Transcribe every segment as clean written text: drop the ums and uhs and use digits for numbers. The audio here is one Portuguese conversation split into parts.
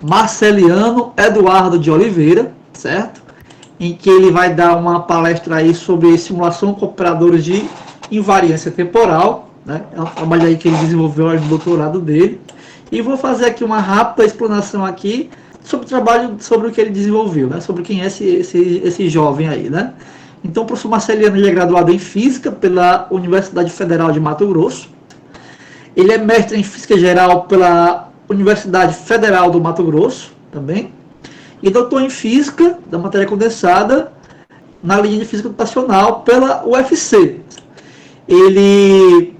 Marceliano Eduardo de Oliveira, certo? Em que ele vai dar uma palestra aí sobre simulação com operadores de invariância temporal, né? É um trabalho aí que ele desenvolveu no doutorado dele. E vou fazer aqui uma rápida explanação aqui sobre o trabalho, sobre o que ele desenvolveu, né? Sobre quem é esse jovem aí, né? Então, o professor Marceliano ele é graduado em Física pela Universidade Federal de Mato Grosso. Ele é mestre em Física Geral pela Universidade Federal do Mato Grosso, também. E doutor em Física, da matéria condensada, na linha de Física Computacional pela UFC. Ele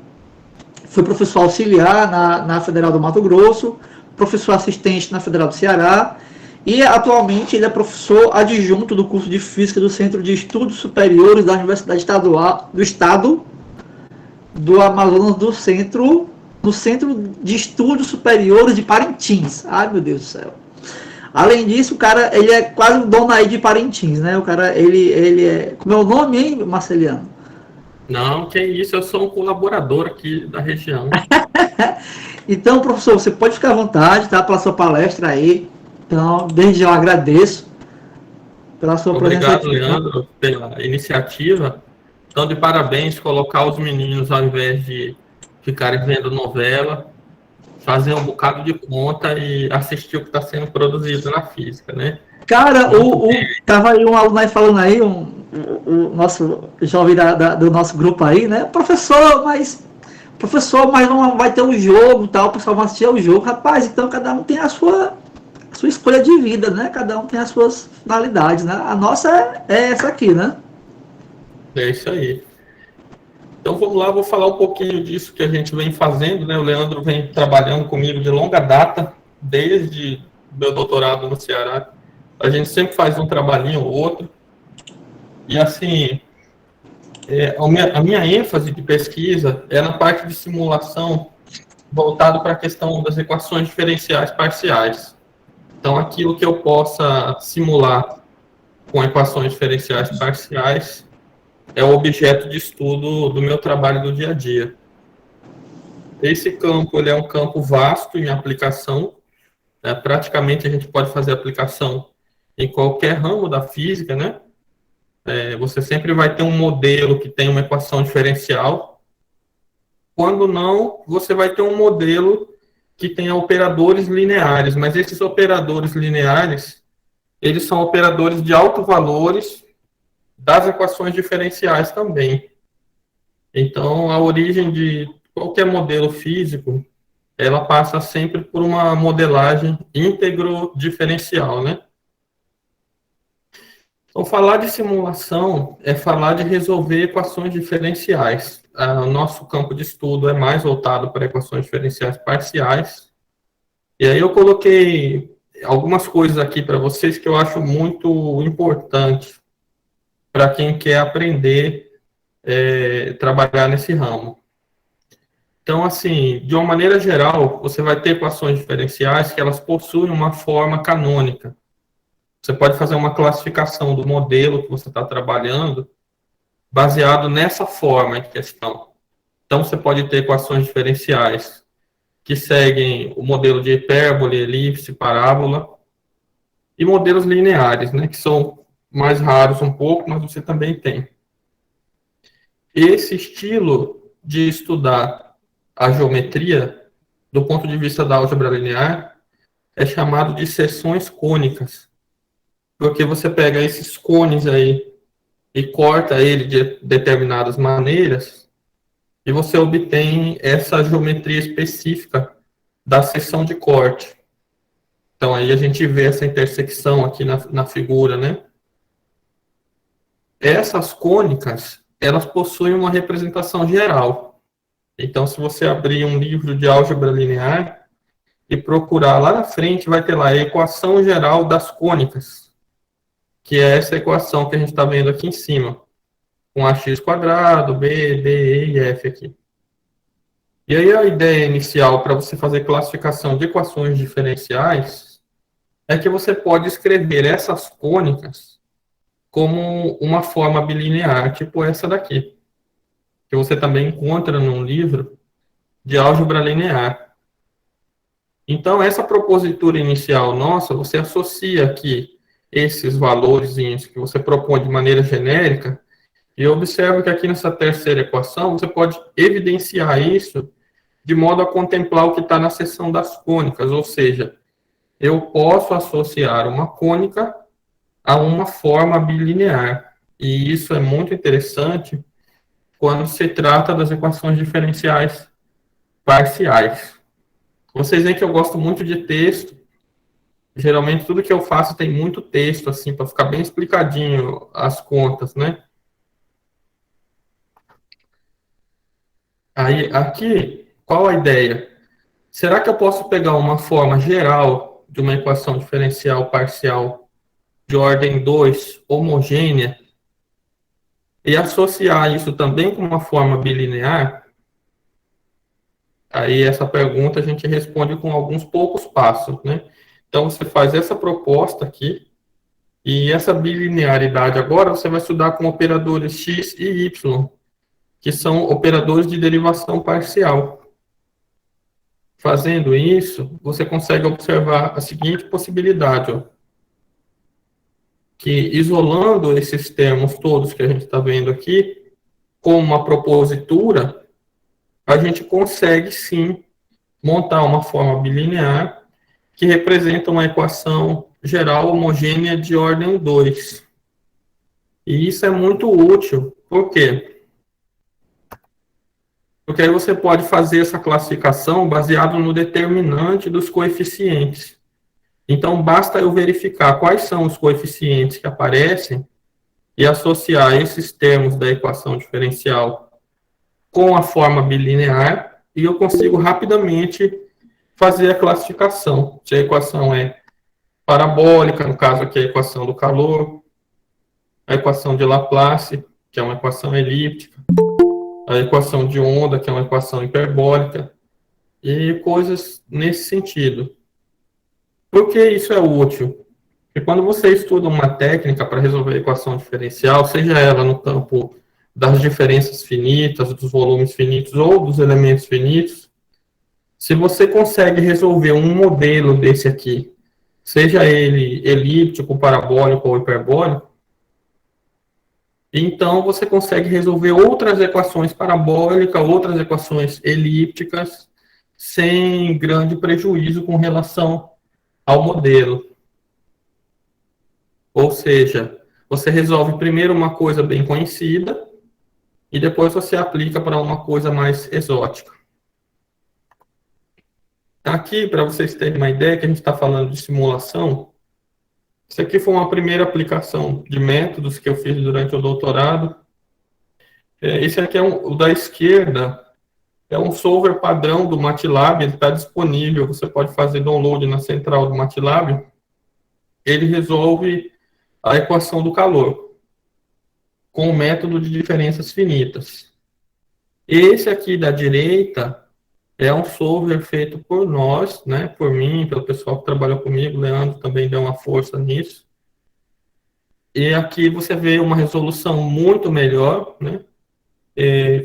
foi professor auxiliar na Federal do Mato Grosso, professor assistente na Federal do Ceará, e atualmente ele é professor adjunto do curso de Física do Centro de Estudos Superiores da Universidade Estadual do Estado do Amazonas no Centro de Estudos Superiores de Parintins. Ai, meu Deus do céu. Além disso, o cara, ele é quase um dono aí de Parintins, né? O cara, ele é... Como é o nome, hein, Marceliano? Não, que isso, eu sou um colaborador aqui da região. Então, professor, você pode ficar à vontade, tá? Pela sua palestra aí. Então, desde já eu agradeço pela sua presença Obrigado, aqui. Leandro, pela iniciativa. Então, de parabéns, colocar os meninos, ao invés de ficarem vendo novela, fazer um bocado de conta e assistir o que está sendo produzido na física, né? Cara, Muito bem. tava aí um aluno aí falando aí, o nosso jovem do nosso grupo aí, né? Professor, mas não vai ter um jogo, tal, o pessoal vai assistir ao jogo. Rapaz, então cada um tem a sua escolha de vida, né? Cada um tem as suas finalidades, né? A nossa é essa aqui, né? É isso aí. Então vamos lá, vou falar um pouquinho disso que a gente vem fazendo, né? O Leandro vem trabalhando comigo de longa data, desde meu doutorado no Ceará. A gente sempre faz um trabalhinho ou outro. E assim, a minha ênfase de pesquisa é na parte de simulação voltado para a questão das equações diferenciais parciais. Então, aquilo que eu possa simular com equações diferenciais parciais é o objeto de estudo do meu trabalho do dia a dia. Esse campo ele é um campo vasto em aplicação, né? Praticamente a gente pode fazer aplicação em qualquer ramo da física, né? Você sempre vai ter um modelo que tem uma equação diferencial. Quando não, você vai ter um modelo que tenha operadores lineares, mas esses operadores lineares, eles são operadores de autovalores das equações diferenciais também. Então, a origem de qualquer modelo físico, ela passa sempre por uma modelagem íntegro diferencial, né? Então, falar de simulação é falar de resolver equações diferenciais. O nosso campo de estudo é mais voltado para equações diferenciais parciais. E aí eu coloquei algumas coisas aqui para vocês que eu acho muito importante para quem quer aprender trabalhar nesse ramo. Então, assim, de uma maneira geral, você vai ter equações diferenciais que elas possuem uma forma canônica. Você pode fazer uma classificação do modelo que você está trabalhando baseado nessa forma em questão. Então, você pode ter equações diferenciais que seguem o modelo de hipérbole, elipse, parábola, e modelos lineares, né, que são mais raros um pouco, mas você também tem. Esse estilo de estudar a geometria, do ponto de vista da álgebra linear, é chamado de seções cônicas, porque você pega esses cones aí e corta ele de determinadas maneiras, e você obtém essa geometria específica da seção de corte. Então, aí a gente vê essa intersecção aqui na figura, né? Essas cônicas, elas possuem uma representação geral. Então, se você abrir um livro de álgebra linear e procurar lá na frente, vai ter lá a equação geral das cônicas, que é essa equação que a gente está vendo aqui em cima, com ax quadrado, b, d, e e f aqui. E aí a ideia inicial para você fazer classificação de equações diferenciais é que você pode escrever essas cônicas como uma forma bilinear, tipo essa daqui, que você também encontra num livro de álgebra linear. Então, essa propositura inicial nossa, você associa aqui esses valores que você propõe de maneira genérica, e observa que aqui nessa terceira equação, você pode evidenciar isso de modo a contemplar o que está na seção das cônicas, ou seja, eu posso associar uma cônica a uma forma bilinear. E isso é muito interessante quando se trata das equações diferenciais parciais. Vocês veem que eu gosto muito de texto. Geralmente tudo que eu faço tem muito texto, assim, para ficar bem explicadinho as contas, né? Aí, aqui, qual a ideia? Será que eu posso pegar uma forma geral de uma equação diferencial parcial de ordem 2 homogênea, e associar isso também com uma forma bilinear? Aí essa pergunta a gente responde com alguns poucos passos, né? Então você faz essa proposta aqui, e essa bilinearidade agora você vai estudar com operadores x e y, que são operadores de derivação parcial. Fazendo isso, você consegue observar a seguinte possibilidade, ó, que isolando esses termos todos que a gente está vendo aqui, com uma propositura, a gente consegue sim montar uma forma bilinear que representa uma equação geral homogênea de ordem 2. E isso é muito útil. Por quê? Porque aí você pode fazer essa classificação baseado no determinante dos coeficientes. Então, basta eu verificar quais são os coeficientes que aparecem e associar esses termos da equação diferencial com a forma bilinear, e eu consigo rapidamente fazer a classificação. Se a equação é parabólica, no caso aqui a equação do calor, a equação de Laplace, que é uma equação elíptica, a equação de onda, que é uma equação hiperbólica, e coisas nesse sentido. Por que isso é útil? Porque quando você estuda uma técnica para resolver a equação diferencial, seja ela no campo das diferenças finitas, dos volumes finitos ou dos elementos finitos, se você consegue resolver um modelo desse aqui, seja ele elíptico, parabólico ou hiperbólico, então você consegue resolver outras equações parabólicas, outras equações elípticas, sem grande prejuízo com relação ao modelo. Ou seja, você resolve primeiro uma coisa bem conhecida e depois você aplica para uma coisa mais exótica. Aqui, para vocês terem uma ideia, que a gente está falando de simulação, isso aqui foi uma primeira aplicação de métodos que eu fiz durante o doutorado. Esse aqui é o da esquerda, é um solver padrão do MATLAB, ele está disponível, você pode fazer download na central do MATLAB. Ele resolve a equação do calor com o método de diferenças finitas. Esse aqui da direita é um solver feito por nós, né, por mim, pelo pessoal que trabalhou comigo, o Leandro também deu uma força nisso. E aqui você vê uma resolução muito melhor, né,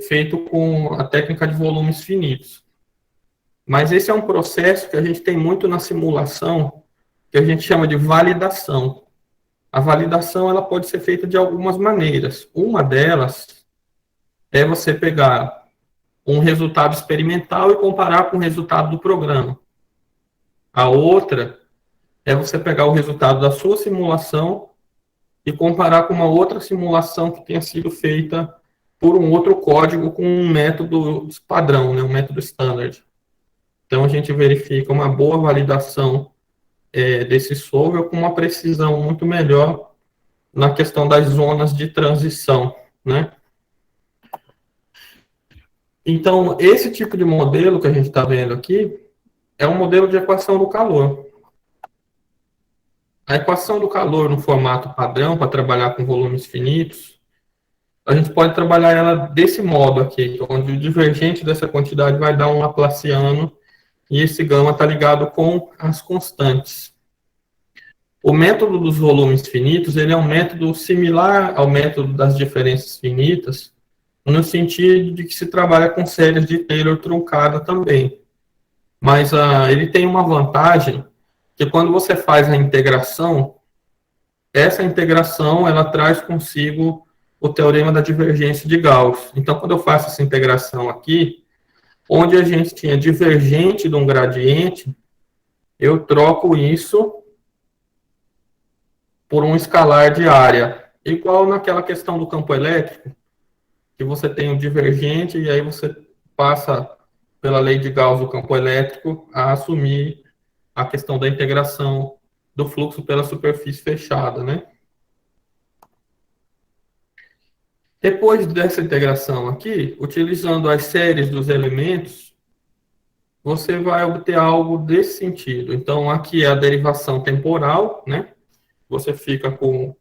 feito com a técnica de volumes finitos. Mas esse é um processo que a gente tem muito na simulação, que a gente chama de validação. A validação ela pode ser feita de algumas maneiras. Uma delas é você pegar um resultado experimental e comparar com o resultado do programa. A outra é você pegar o resultado da sua simulação e comparar com uma outra simulação que tenha sido feita por um outro código com um método padrão, né, um método standard. Então, a gente verifica uma boa validação desse solver com uma precisão muito melhor na questão das zonas de transição, né? Então, esse tipo de modelo que a gente está vendo aqui é um modelo de equação do calor. A equação do calor no formato padrão, para trabalhar com volumes finitos, a gente pode trabalhar ela desse modo aqui, onde o divergente dessa quantidade vai dar um laplaciano e esse gama está ligado com as constantes. O método dos volumes finitos, ele é um método similar ao método das diferenças finitas, no sentido de que se trabalha com séries de Taylor truncada também. Mas ele tem uma vantagem, que quando você faz a integração, essa integração ela traz consigo o teorema da divergência de Gauss. Então, quando eu faço essa integração aqui, onde a gente tinha divergente de um gradiente, eu troco isso por um escalar de área. Igual naquela questão do campo elétrico, que você tem o divergente e aí você passa pela lei de Gauss do campo elétrico a assumir a questão da integração do fluxo pela superfície fechada, né? Depois dessa integração aqui, utilizando as séries dos elementos, você vai obter algo desse sentido. Então, aqui é a derivação temporal, né? Você fica com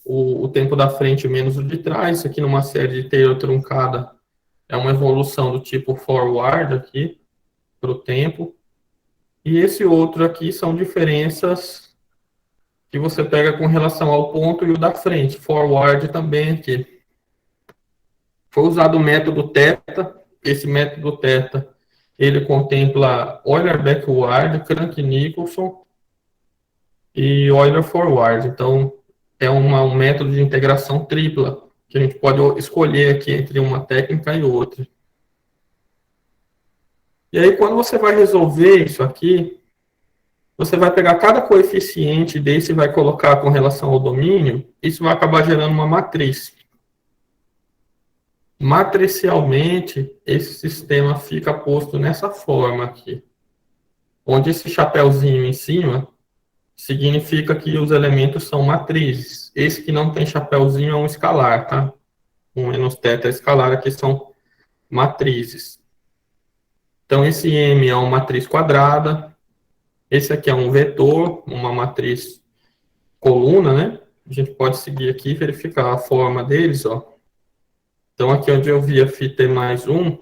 o tempo da frente menos o de trás. Isso aqui numa série de Taylor truncada é uma evolução do tipo forward aqui para o tempo. E esse outro aqui são diferenças que você pega com relação ao ponto e o da frente. Forward também aqui. Foi usado o método θ. Esse método θ, ele contempla Euler backward, Crank-Nicolson e Euler forward. Então, é um método de integração tripla, que a gente pode escolher aqui entre uma técnica e outra. E aí, quando você vai resolver isso aqui, você vai pegar cada coeficiente desse e vai colocar com relação ao domínio, isso vai acabar gerando uma matriz. Matricialmente, esse sistema fica posto nessa forma aqui, onde esse chapéuzinho em cima significa que os elementos são matrizes. Esse que não tem chapéuzinho é um escalar, tá? Um menos θ é escalar, aqui são matrizes. Então, esse M é uma matriz quadrada, esse aqui é um vetor, uma matriz coluna, né? A gente pode seguir aqui e verificar a forma deles, ó. Então, aqui onde eu vi a φt mais 1,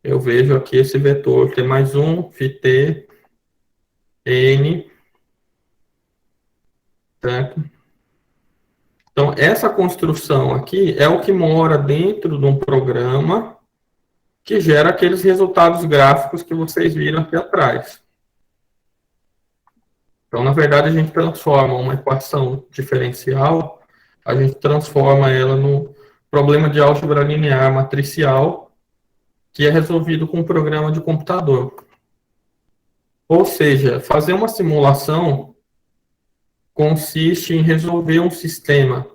eu vejo aqui esse vetor T mais 1, φt, N, certo? Então, essa construção aqui é o que mora dentro de um programa que gera aqueles resultados gráficos que vocês viram aqui atrás. Então, na verdade, a gente transforma uma equação diferencial, a gente transforma ela no problema de álgebra linear matricial, que é resolvido com um programa de computador. Ou seja, fazer uma simulação consiste em resolver um sistema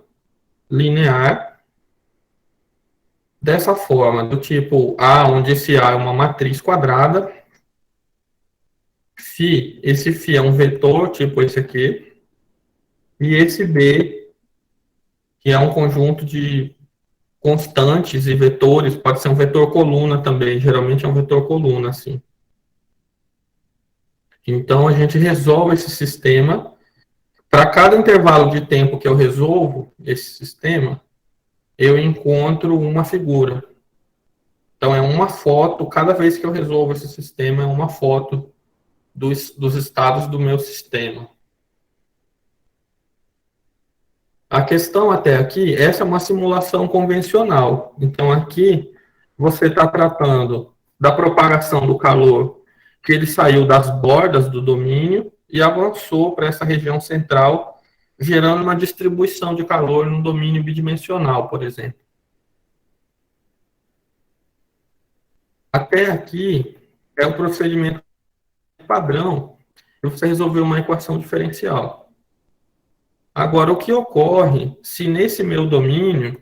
linear dessa forma, do tipo A, onde esse A é uma matriz quadrada, Φ, esse Φ é um vetor, tipo esse aqui, e esse B, que é um conjunto de constantes e vetores, pode ser um vetor coluna também, geralmente é um vetor coluna, assim. Então, a gente resolve esse sistema. Para cada intervalo de tempo que eu resolvo esse sistema, eu encontro uma figura. Então, é uma foto, cada vez que eu resolvo esse sistema, é uma foto dos estados do meu sistema. A questão até aqui, essa é uma simulação convencional. Então, aqui, você está tratando da propagação do calor, que ele saiu das bordas do domínio e avançou para essa região central, gerando uma distribuição de calor no domínio bidimensional, por exemplo. Até aqui é o procedimento padrão para você resolver uma equação diferencial. Agora, o que ocorre se nesse meu domínio,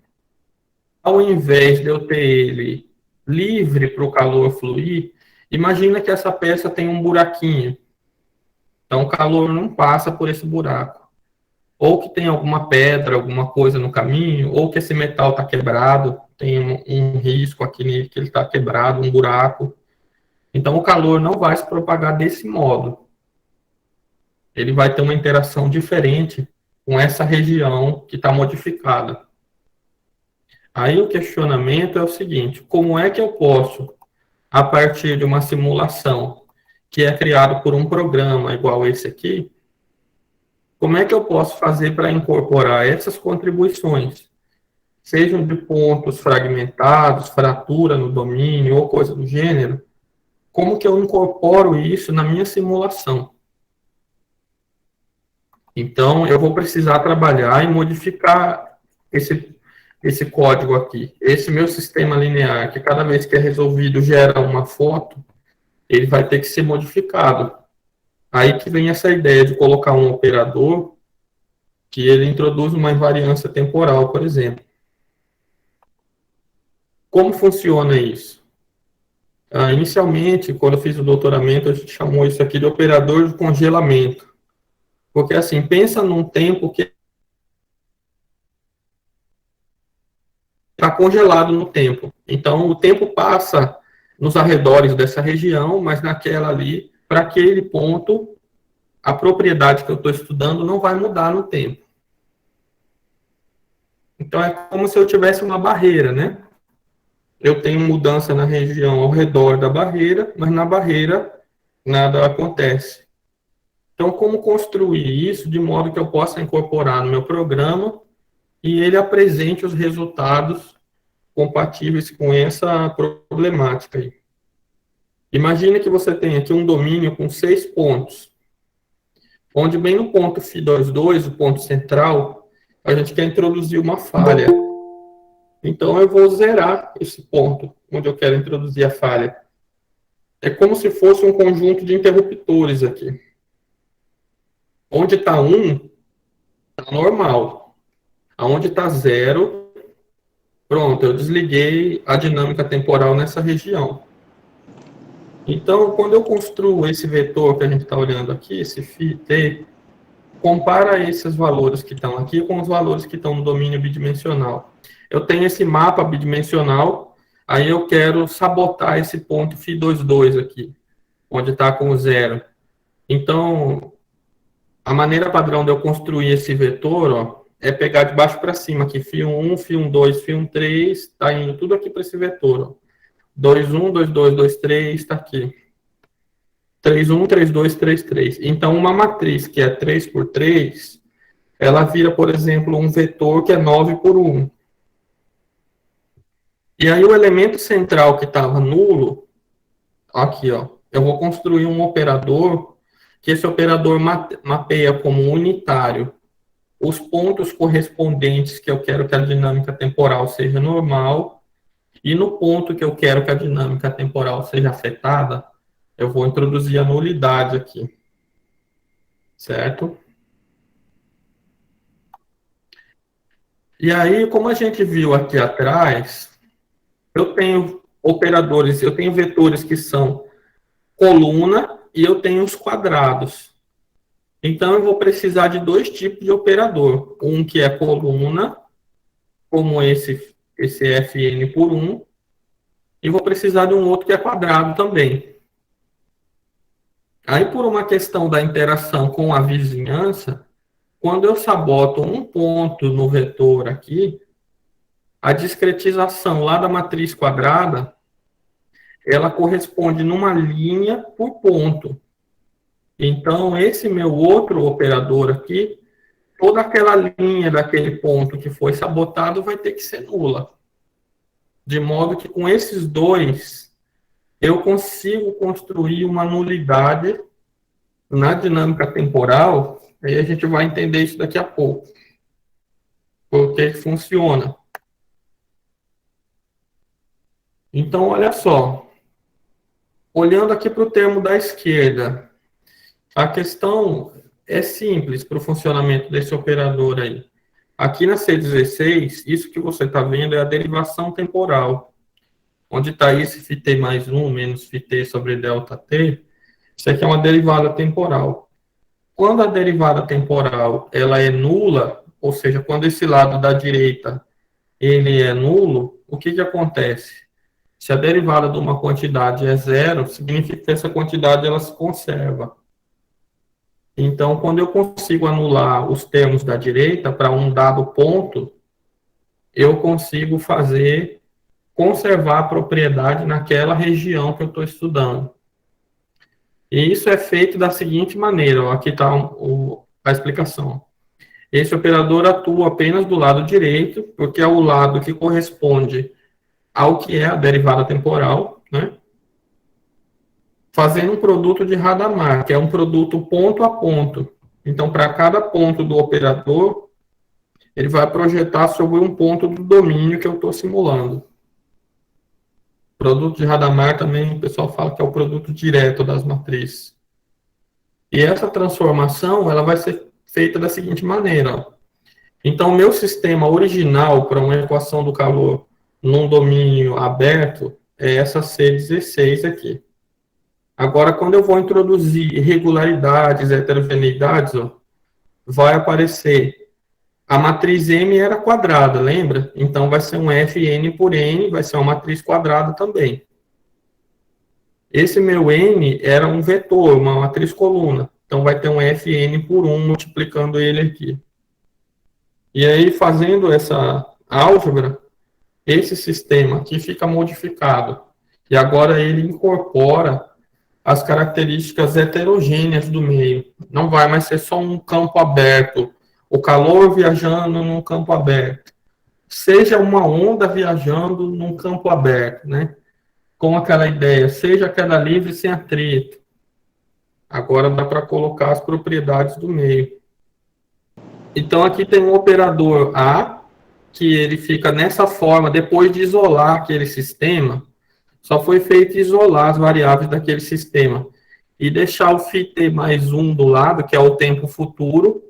ao invés de eu ter ele livre para o calor fluir, imagina que essa peça tem um buraquinho. Então, o calor não passa por esse buraco. Ou que tem alguma pedra, alguma coisa no caminho, ou que esse metal está quebrado, tem um risco aqui nele que ele está quebrado, um buraco. Então, o calor não vai se propagar desse modo. Ele vai ter uma interação diferente com essa região que está modificada. Aí o questionamento é o seguinte: como é que eu posso, a partir de uma simulação que é criado por um programa igual esse aqui, como é que eu posso fazer para incorporar essas contribuições, sejam de pontos fragmentados, fratura no domínio ou coisa do gênero, como que eu incorporo isso na minha simulação? Então, eu vou precisar trabalhar e modificar esse código aqui. Esse meu sistema linear, que cada vez que é resolvido gera uma foto, ele vai ter que ser modificado. Aí que vem essa ideia de colocar um operador que ele introduz uma invariância temporal, por exemplo. Como funciona isso? Inicialmente, quando eu fiz o doutoramento, a gente chamou isso aqui de operador de congelamento. Porque, assim, pensa num tempo que está congelado no tempo. Então, o tempo passa nos arredores dessa região, mas naquela ali, para aquele ponto, a propriedade que eu estou estudando não vai mudar no tempo. Então, é como se eu tivesse uma barreira, né? Eu tenho mudança na região ao redor da barreira, mas na barreira nada acontece. Então, como construir isso de modo que eu possa incorporar no meu programa e ele apresente os resultados compatíveis com essa problemática aí. Imagine que você tem aqui um domínio com 6 pontos, onde bem no ponto φ22, o ponto central, a gente quer introduzir uma falha. Então, eu vou zerar esse ponto onde eu quero introduzir a falha. É como se fosse um conjunto de interruptores aqui. Onde está 1, está normal. Aonde está 0, pronto, eu desliguei a dinâmica temporal nessa região. Então, quando eu construo esse vetor que a gente está olhando aqui, esse φt, compara esses valores que estão aqui com os valores que estão no domínio bidimensional. Eu tenho esse mapa bidimensional, aí eu quero sabotar esse ponto φ22 aqui, onde está com 0. Então, a maneira padrão de eu construir esse vetor, ó, é pegar de baixo para cima aqui, φ1, φ2, φ3, está indo tudo aqui para esse vetor, ó. 2,1, 2,2, 2,3, está aqui. 3,1, 3,2, 3,3. Então, uma matriz que é 3 por 3, ela vira, por exemplo, um vetor que é 9 por 1. E aí, o elemento central que estava nulo, aqui, ó, eu vou construir um operador, que esse operador mapeia como unitário os pontos correspondentes que eu quero que a dinâmica temporal seja normal, e no ponto que eu quero que a dinâmica temporal seja afetada, eu vou introduzir a nulidade aqui. Certo? E aí, como a gente viu aqui atrás, eu tenho operadores, eu tenho vetores que são coluna e eu tenho os quadrados. Então, eu vou precisar de 2 tipos de operador. Um que é coluna, como esse Fn por 1, e vou precisar de um outro que é quadrado também. Aí, por uma questão da interação com a vizinhança, quando eu saboto um ponto no vetor aqui, a discretização lá da matriz quadrada, ela corresponde numa linha por ponto. Então, esse meu outro operador aqui, toda aquela linha daquele ponto que foi sabotado vai ter que ser nula. De modo que com esses dois, eu consigo construir uma nulidade na dinâmica temporal, aí a gente vai entender isso daqui a pouco. Porque funciona. Então, olha só. Olhando aqui para o termo da esquerda, a questão é simples para o funcionamento desse operador aí. Aqui na C16, isso que você está vendo é a derivação temporal. Onde está esse φt mais 1 menos φt sobre ΔT, isso aqui é uma derivada temporal. Quando a derivada temporal ela é nula, ou seja, quando esse lado da direita ele é nulo, o que acontece? Se a derivada de uma quantidade é 0, significa que essa quantidade ela se conserva. Então, quando eu consigo anular os termos da direita para um dado ponto, eu consigo conservar a propriedade naquela região que eu estou estudando. E isso é feito da seguinte maneira, ó, aqui está a explicação. Esse operador atua apenas do lado direito, porque é o lado que corresponde ao que é a derivada temporal, né? fazendo um produto de Hadamard, que é um produto ponto a ponto. Então, para cada ponto do operador, ele vai projetar sobre um ponto do domínio que eu estou simulando. O produto de Hadamard também, o pessoal fala que é o produto direto das matrizes. E essa transformação, ela vai ser feita da seguinte maneira. Ó. Então, o meu sistema original para uma equação do calor num domínio aberto é essa C16 aqui. Agora, quando eu vou introduzir irregularidades, heterogeneidades, ó, vai aparecer a matriz M era quadrada, lembra? Então, vai ser um Fn por N, vai ser uma matriz quadrada também. Esse meu N era um vetor, uma matriz coluna. Então, vai ter um Fn por 1 multiplicando ele aqui. E aí, fazendo essa álgebra, esse sistema aqui fica modificado. E agora ele incorpora as características heterogêneas do meio. Não vai mais ser só um campo aberto, o calor viajando num campo aberto. Seja uma onda viajando num campo aberto, né? Com aquela ideia, seja queda livre sem atrito. Agora dá para colocar as propriedades do meio. Então aqui tem um operador A, que ele fica nessa forma, depois de isolar aquele sistema, só foi feito isolar as variáveis daquele sistema e deixar o φt mais 1 do lado, que é o tempo futuro,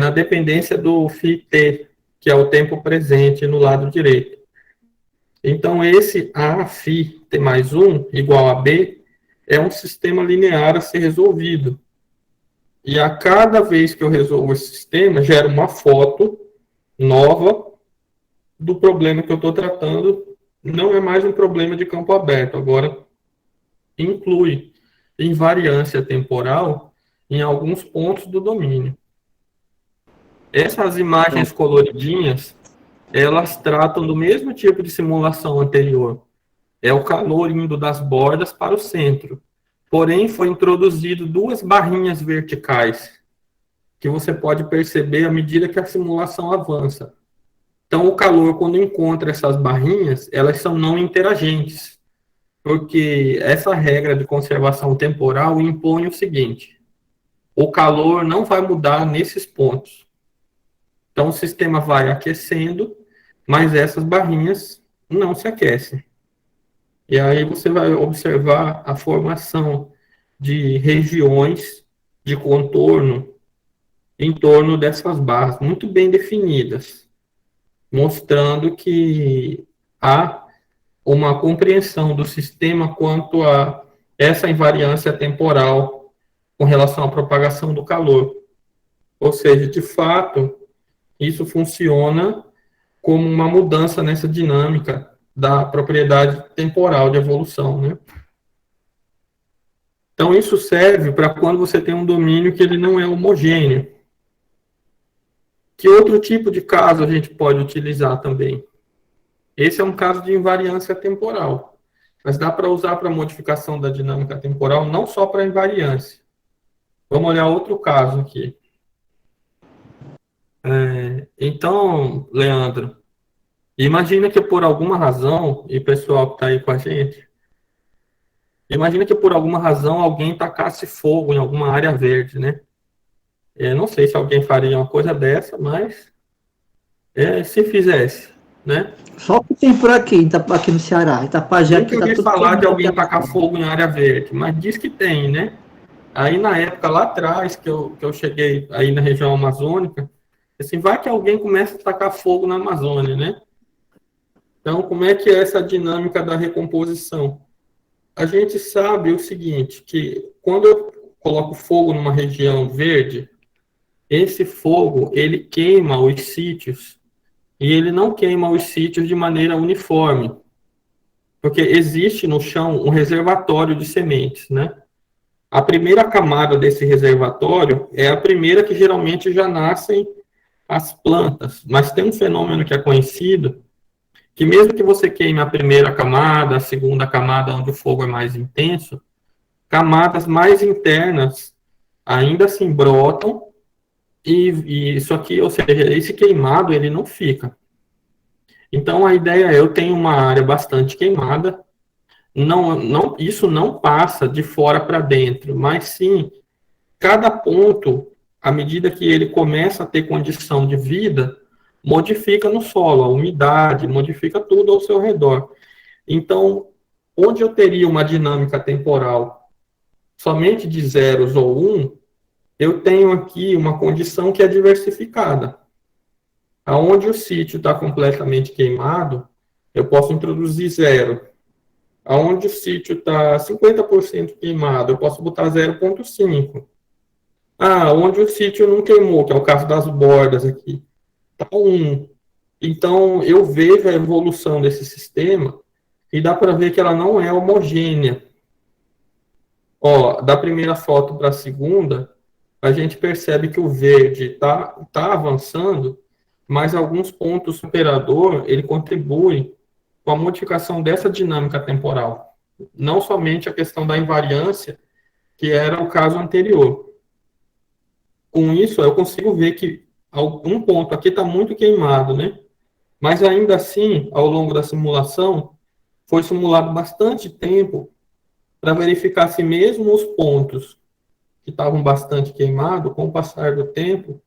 na dependência do φt, que é o tempo presente no lado direito. Então, esse A φt mais 1 igual a B é um sistema linear a ser resolvido. E a cada vez que eu resolvo esse sistema, gera uma foto nova do problema que eu estou tratando. Não é mais um problema de campo aberto, agora inclui invariância temporal em alguns pontos do domínio. Essas imagens coloridinhas, elas tratam do mesmo tipo de simulação anterior. É o calor indo das bordas para o centro. Porém, foi introduzido duas barrinhas verticais, que você pode perceber à medida que a simulação avança. Então, o calor, quando encontra essas barrinhas, elas são não interagentes, porque essa regra de conservação temporal impõe o seguinte: o calor não vai mudar nesses pontos. Então, o sistema vai aquecendo, mas essas barrinhas não se aquecem. E aí você vai observar a formação de regiões de contorno em torno dessas barras, muito bem definidas, mostrando que há uma compreensão do sistema quanto a essa invariância temporal com relação à propagação do calor. Ou seja, de fato, isso funciona como uma mudança nessa dinâmica da propriedade temporal de evolução, né? Então, isso serve para quando você tem um domínio que ele não é homogêneo. Que outro tipo de caso a gente pode utilizar também? Esse é um caso de invariância temporal, mas dá para usar para modificação da dinâmica temporal, não só para invariância. Vamos olhar outro caso aqui. Então, Leandro, imagina que por alguma razão, e pessoal que está aí com a gente, imagina que por alguma razão alguém tacasse fogo em alguma área verde, né? Não sei se alguém faria uma coisa dessa, mas se fizesse, né? Só o que tem por aqui, aqui no Ceará, Itapajé. Nunca ouvi falar de alguém tacar fogo em área verde, mas diz que tem, né? Aí na época lá atrás, que eu cheguei aí na região amazônica, assim, vai que alguém começa a tacar fogo na Amazônia, né? Então, como é que é essa dinâmica da recomposição? A gente sabe o seguinte, que quando eu coloco fogo numa região verde, esse fogo, ele queima os sítios, e ele não queima os sítios de maneira uniforme, porque existe no chão um reservatório de sementes, né? A primeira camada desse reservatório é a primeira que geralmente já nascem as plantas, mas tem um fenômeno que é conhecido, que mesmo que você queime a primeira camada, a segunda camada onde o fogo é mais intenso, camadas mais internas ainda assim brotam, e isso aqui, ou seja, esse queimado, ele não fica. Então, a ideia é, eu tenho uma área bastante queimada, isso não passa de fora para dentro, mas sim, cada ponto, à medida que ele começa a ter condição de vida, modifica no solo, a umidade, modifica tudo ao seu redor. Então, onde eu teria uma dinâmica temporal somente de zeros ou um, eu tenho aqui uma condição que é diversificada. Aonde o sítio está completamente queimado, eu posso introduzir zero. Aonde o sítio está 50% queimado, eu posso botar 0,5. Onde o sítio não queimou, que é o caso das bordas aqui, está 1. Então, eu vejo a evolução desse sistema e dá para ver que ela não é homogênea. Da primeira foto para a segunda, a gente percebe que o verde está avançando, mas alguns pontos do operador, ele contribui com a modificação dessa dinâmica temporal. Não somente a questão da invariância, que era o caso anterior. Com isso, eu consigo ver que um ponto aqui está muito queimado, né? Mas ainda assim, ao longo da simulação, foi simulado bastante tempo para verificar se mesmo os pontos que estavam bastante queimados, com o passar do tempo,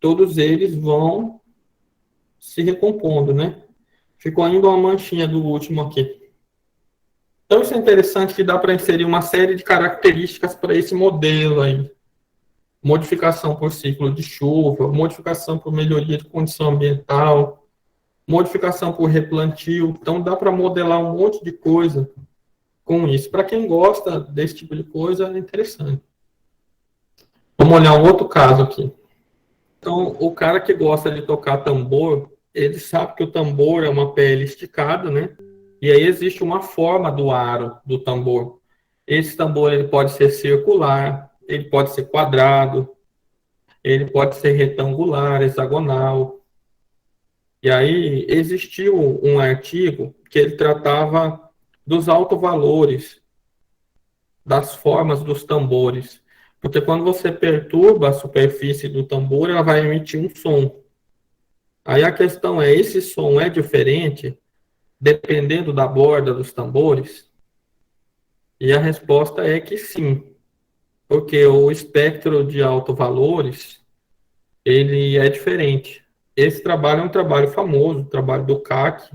todos eles vão se recompondo, né? Ficou ainda uma manchinha do último aqui. Então, isso é interessante que dá para inserir uma série de características para esse modelo aí. Modificação por ciclo de chuva, modificação por melhoria de condição ambiental, modificação por replantio. Então, dá para modelar um monte de coisa com isso. Para quem gosta desse tipo de coisa, é interessante. Vamos olhar um outro caso aqui. Então, o cara que gosta de tocar tambor, ele sabe que o tambor é uma pele esticada, né? E aí existe uma forma do aro do tambor. Esse tambor ele pode ser circular, ele pode ser quadrado, ele pode ser retangular, hexagonal. E aí existiu um artigo que ele tratava dos autovalores das formas dos tambores. Porque quando você perturba a superfície do tambor, ela vai emitir um som. Aí a questão é, esse som é diferente dependendo da borda dos tambores? E a resposta é que sim, porque o espectro de autovalores, ele é diferente. Esse trabalho é um trabalho famoso, o trabalho do CAC,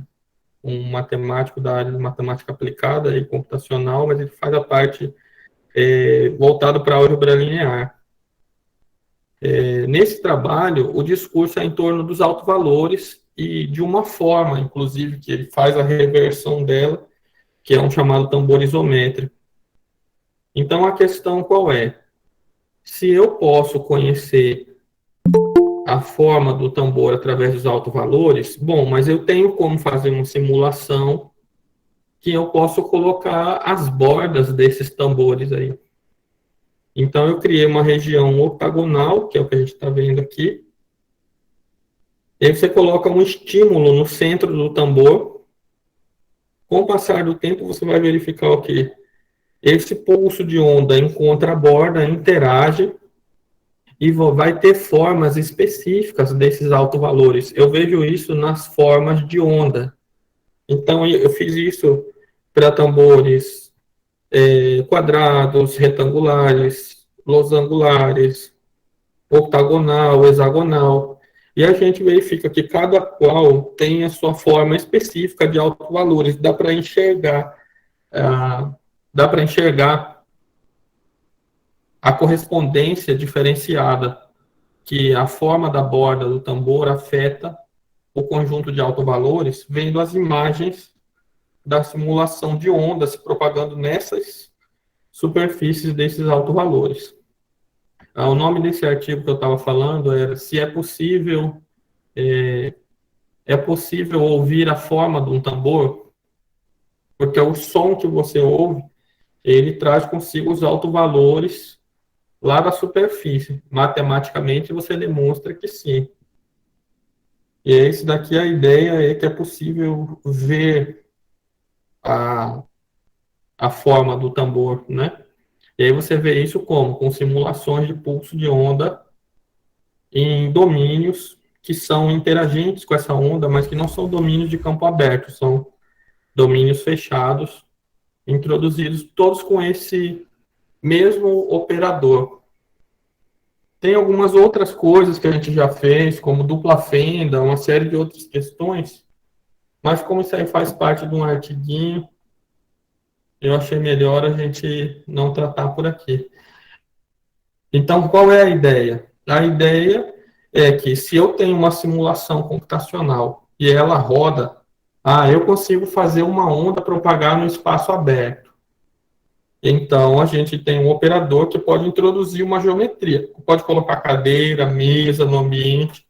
um matemático da área de matemática aplicada e computacional, mas ele faz a parte voltado para a álgebra linear. Nesse trabalho, o discurso é em torno dos autovalores e de uma forma, inclusive, que ele faz a reversão dela, que é um chamado tambor isométrico. Então, a questão qual é? Se eu posso conhecer a forma do tambor através dos autovalores, bom, mas eu tenho como fazer uma simulação que eu posso colocar as bordas desses tambores aí. Então, eu criei uma região octagonal, que é o que a gente está vendo aqui. E aí você coloca um estímulo no centro do tambor. Com o passar do tempo, você vai verificar o quê? Esse pulso de onda encontra a borda, interage, e vai ter formas específicas desses autovalores. Eu vejo isso nas formas de onda. Então, eu fiz isso para tambores quadrados, retangulares, losangulares, octagonal, hexagonal. E a gente verifica que cada qual tem a sua forma específica de autovalores. Dá para enxergar, a correspondência diferenciada que a forma da borda do tambor afeta o conjunto de autovalores, vendo as imagens da simulação de ondas se propagando nessas superfícies desses autovalores. O nome desse artigo que eu estava falando era se é possível ouvir a forma de um tambor, porque o som que você ouve, ele traz consigo os autovalores lá da superfície. Matematicamente, você demonstra que sim. E esse daqui, a ideia é que é possível ver a forma do tambor, né? E aí você vê isso como? Com simulações de pulso de onda em domínios que são interagentes com essa onda, mas que não são domínios de campo aberto, são domínios fechados introduzidos todos com esse mesmo operador. Tem algumas outras coisas que a gente já fez, como dupla fenda, uma série de outras questões, mas como isso aí faz parte de um artiguinho, eu achei melhor a gente não tratar por aqui. Então, qual é a ideia? A ideia é que se eu tenho uma simulação computacional e ela roda, eu consigo fazer uma onda propagar no espaço aberto. Então, a gente tem um operador que pode introduzir uma geometria. Pode colocar cadeira, mesa no ambiente,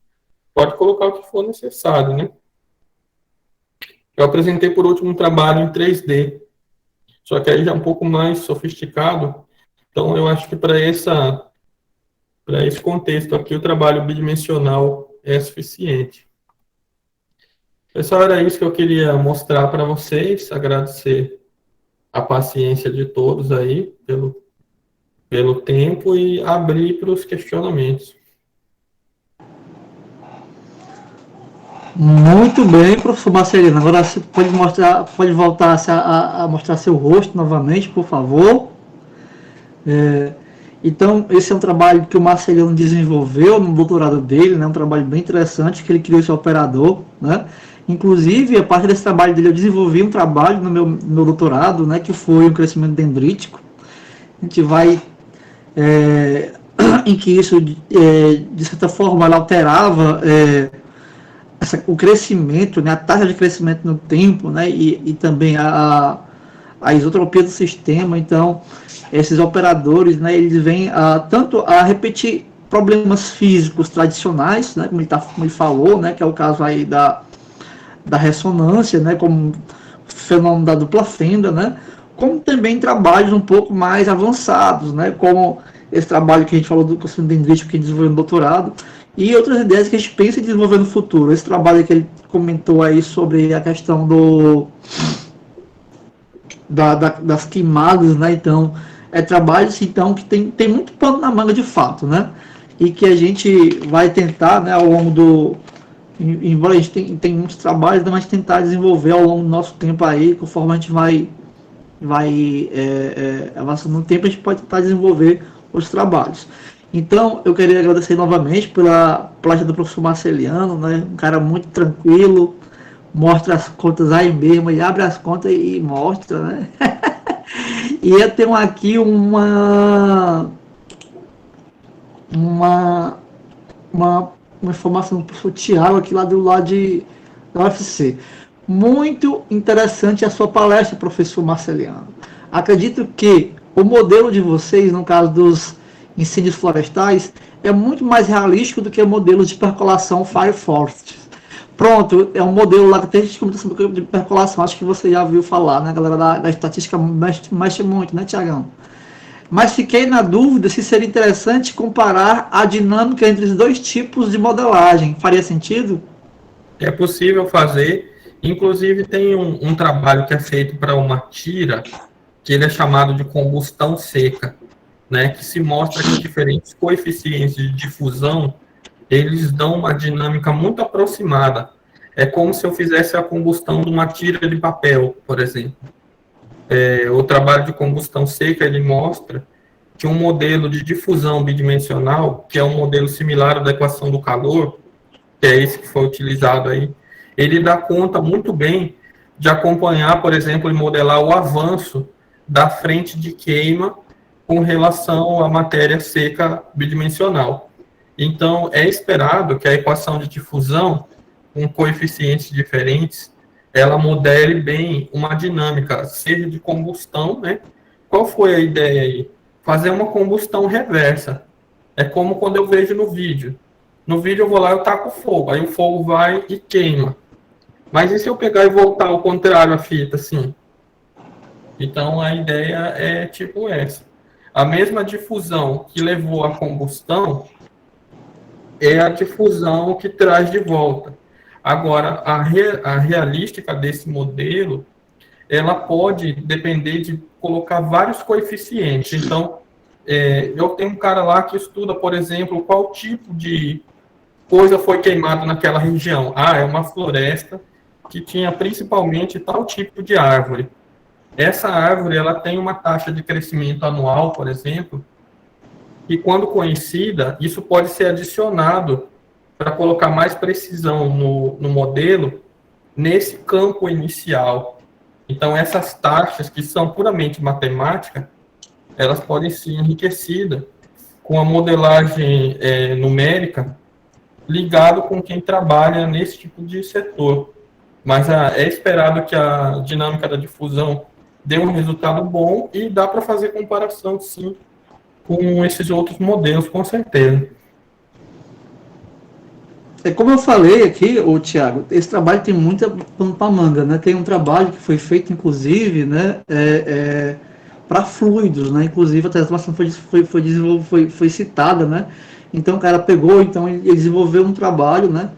pode colocar o que for necessário, né? Eu apresentei, por último, um trabalho em 3D, só que aí já é um pouco mais sofisticado. Então, eu acho que para esse contexto aqui, o trabalho bidimensional é suficiente. Pessoal, era isso que eu queria mostrar para vocês, agradecer a paciência de todos aí, pelo tempo, e abrir para os questionamentos. Muito bem, professor Marcelino. Agora você pode voltar a mostrar seu rosto novamente, por favor. Então, esse é um trabalho que o Marcelino desenvolveu no doutorado dele, né? Um trabalho bem interessante, que ele criou esse operador, né? Inclusive, a partir desse trabalho dele, eu desenvolvi um trabalho no meu doutorado, né? Que foi o crescimento dendrítico. A gente vai... em que isso, de certa forma, ela alterava... o crescimento, né, a taxa de crescimento no tempo, né, e também a isotropia do sistema. Então, esses operadores, né, eles vêm tanto a repetir problemas físicos tradicionais, né, como ele falou, né, que é o caso aí da ressonância, né, como o fenômeno da dupla fenda, né, como também trabalhos um pouco mais avançados, né, como esse trabalho que a gente falou do crescimento dendrítico que a gente desenvolveu no doutorado, e outras ideias que a gente pensa em desenvolver no futuro. Esse trabalho que ele comentou aí sobre a questão das queimadas, né? Então, trabalhos então, que tem muito pano na manga de fato, né? E que a gente vai tentar, né, ao longo do... Embora a gente tem muitos trabalhos, mas tentar desenvolver ao longo do nosso tempo aí, conforme a gente vai avançando no tempo, a gente pode tentar desenvolver os trabalhos. Então, eu queria agradecer novamente pela palestra do professor Marceliano, né? Um cara muito tranquilo, mostra as contas aí mesmo, ele abre as contas e mostra, né? E eu tenho aqui uma informação do professor Tiago, aqui lá do lado da UFC. Muito interessante a sua palestra, professor Marceliano. Acredito que o modelo de vocês, no caso dos incêndios florestais, é muito mais realístico do que o modelo de percolação Fire Forest. Pronto, é um modelo lá que tem gente que comenta sobre de percolação, acho que você já ouviu falar, né? A galera da estatística mexe muito, né, Tiagão? Mas fiquei na dúvida se seria interessante comparar a dinâmica entre os dois tipos de modelagem. Faria sentido? É possível fazer. Inclusive, tem um trabalho que é feito para uma tira, que ele é chamado de combustão seca, né, que se mostra que diferentes coeficientes de difusão, eles dão uma dinâmica muito aproximada. É como se eu fizesse a combustão de uma tira de papel, por exemplo. O trabalho de combustão seca, ele mostra que um modelo de difusão bidimensional, que é um modelo similar à da equação do calor, que é esse que foi utilizado aí, ele dá conta muito bem de acompanhar, por exemplo, e modelar o avanço da frente de queima com relação à matéria seca bidimensional. Então, é esperado que a equação de difusão, com coeficientes diferentes, ela modele bem uma dinâmica, seja de combustão, né? Qual foi a ideia aí? Fazer uma combustão reversa. É como quando eu vejo no vídeo. No vídeo eu vou lá e eu taco fogo, aí o fogo vai e queima. Mas e se eu pegar e voltar ao contrário a fita, assim? Então, a ideia é tipo essa. A mesma difusão que levou à combustão é a difusão que traz de volta. Agora, a realística desse modelo, ela pode depender de colocar vários coeficientes. Então, eu tenho um cara lá que estuda, por exemplo, qual tipo de coisa foi queimada naquela região. É uma floresta que tinha principalmente tal tipo de árvore. essa árvore ela tem uma taxa de crescimento anual, por exemplo, e quando conhecida, isso pode ser adicionado para colocar mais precisão no modelo nesse campo inicial. Então, essas taxas que são puramente matemática, elas podem ser enriquecidas com a modelagem numérica ligado com quem trabalha nesse tipo de setor. Mas é esperado que a dinâmica da difusão dê um resultado bom e dá para fazer comparação, sim, com esses outros modelos, com certeza. Como eu falei aqui, o Thiago, esse trabalho tem muita pano para manga, né? Tem um trabalho que foi feito, inclusive, né, para fluidos, né? Inclusive a transformação foi citada, né? Então o cara pegou, então ele desenvolveu um trabalho, né?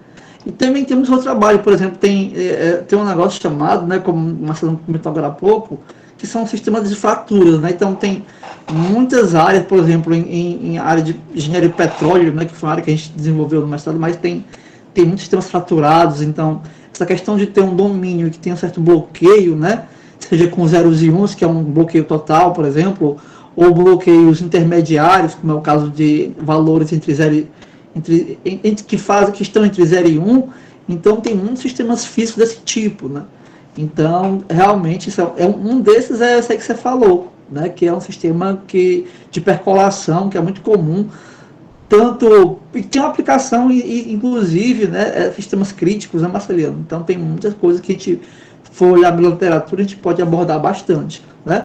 E também temos outro trabalho, por exemplo, tem um negócio chamado, né, como o Marcelo comentou agora há pouco, que são sistemas de fraturas, né? Então tem muitas áreas, por exemplo, em área de engenharia de petróleo, né, que foi uma área que a gente desenvolveu no mestrado, mas tem muitos sistemas fraturados, então essa questão de ter um domínio que tem um certo bloqueio, né, seja com zeros e uns, que é um bloqueio total, por exemplo, ou bloqueios intermediários, como é o caso de valores entre zero que estão entre 0 e 1, então tem muitos sistemas físicos desse tipo, né? Então, realmente, isso um desses é esse aí que você falou, né? Que é um sistema de percolação, que é muito comum, tanto, e tem uma aplicação, inclusive, né, sistemas críticos, né, Marceliano? Então, tem muitas coisas que a gente for olhar na literatura, a gente pode abordar bastante, né?